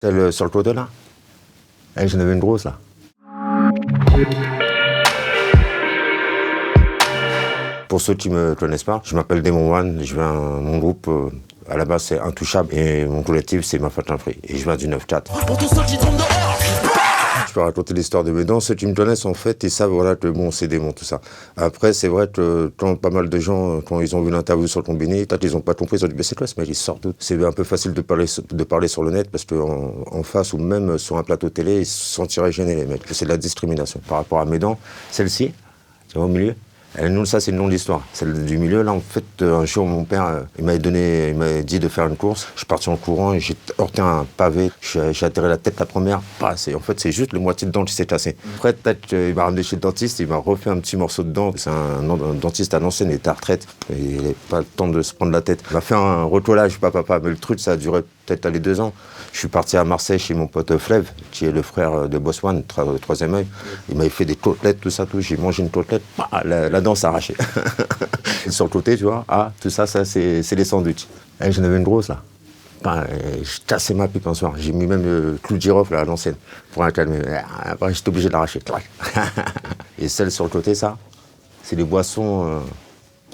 Celle sur le côté là. J'en avais une grosse là. Pour ceux qui ne me connaissent pas, je m'appelle Demon One, mon groupe à la base c'est Intouchable et mon collectif c'est Ma Fatin Free et je viens du 9-4. Pour tous ceux qui tombent dehors, je peux raconter l'histoire de mes dents. Ceux qui me connaissent en fait, ils savent voilà, que bon, c'est démon tout ça. Après c'est vrai que quand pas mal de gens, quand ils ont vu l'interview sur le combiné, peut-être ils n'ont pas compris, ils ont dit mais c'est quoi ce mec, il sort d'où? C'est un peu facile de parler sur le net parce qu'en face ou même sur un plateau télé, ils se sentiraient gênés les mecs. C'est de la discrimination. Par rapport à mes dents, celle-ci, tu vois au milieu, nous, ça, c'est une longue histoire. Celle du milieu, là, en fait, un jour, mon père, il m'a dit de faire une course. Je suis parti en courant et j'ai heurté un pavé. J'ai atterré la tête la première. En fait, c'est juste le moitié de dent qui s'est cassé. Après, peut-être, il m'a ramené chez le dentiste, il m'a refait un petit morceau de dent. C'est un dentiste à l'ancienne, il était à retraite. Il n'avait pas le temps de se prendre la tête. Il m'a fait un recollage, papa. Mais le truc, ça a duré peut-être 2 ans. Je suis parti à Marseille chez mon pote Flève, qui est le frère de Boswan, troisième œil. Il m'avait fait des côtelettes, tout ça. J'ai mangé une côtelette, la dent s'est arrachée. Sur le côté, tu vois, tout ça, c'est les sandwichs. J'en avais une grosse, là. Je cassais ma pipe un soir. J'ai mis même le clou de girofle à l'ancienne pour la calmer. Après, j'étais obligé de l'arracher. Et celle sur le côté, ça, c'est des boissons...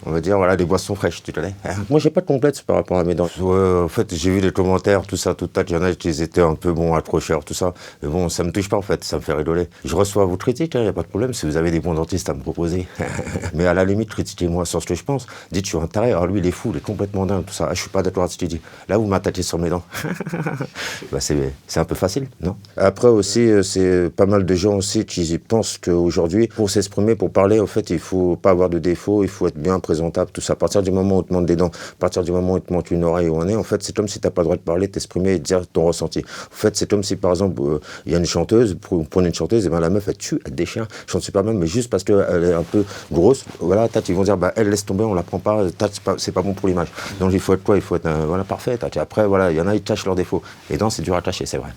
on va dire, voilà, des boissons fraîches, tu connais. Moi, j'ai pas de complexe par rapport à mes dents. En fait, j'ai vu les commentaires, tout ça, il y en a qui étaient un peu, accrocheurs, tout ça. Mais bon, ça me touche pas, en fait, ça me fait rigoler. Je reçois vos critiques, y a pas de problème, si vous avez des bons dentistes à me proposer. Mais à la limite, critiquez-moi sur ce que je pense. Dites, je suis un taré, alors lui, il est fou, il est complètement dingue, tout ça. Je suis pas d'accord avec ce qu'il dit. Là, vous m'attaquez sur mes dents. C'est un peu facile, non? Après aussi, c'est pas mal de gens aussi qui pensent qu'aujourd'hui, pour s'exprimer, pour parler, en fait, il faut pas avoir de défauts, il faut être bien présentable, tout ça. À partir du moment où on te manque des dents, à partir du moment où on te manque une oreille ou un nez, en fait, c'est comme si tu n'as pas le droit de parler, t'exprimer et de dire ton ressenti. En fait, c'est comme si, par exemple, il y a une chanteuse, vous prenez une chanteuse, et ben la meuf, elle tue, elle déchire, chante super bien, mais juste parce qu'elle est un peu grosse, voilà, ils vont dire, elle laisse tomber, on la prend pas, c'est pas bon pour l'image. Donc, il faut être quoi? Il faut être, parfait. Après, voilà, il y en a, ils cachent leurs défauts. Les dents, c'est dur à cacher, c'est vrai.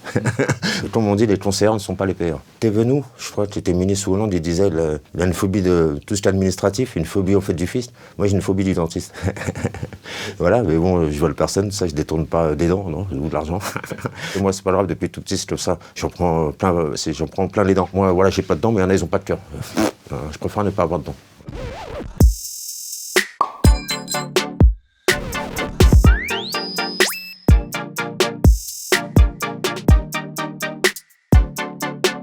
Et comme on dit, les conseillers ne sont pas les payeurs. T'es venu, je crois que tu étais ministre Hollande, il disait, il a une phobie de tout ce qui est administratif, une phobie, en fait, du fist. Moi, j'ai une phobie du dentiste. Voilà, mais bon, je vois le personne, ça, je détourne pas des dents, non, ou de l'argent. Et moi, c'est pas grave, depuis tout petit, c'est comme ça. J'en prends plein les dents. Moi, voilà, j'ai pas de dents, mais il y en a, ils ont pas de cœur. Je préfère ne pas avoir de dents.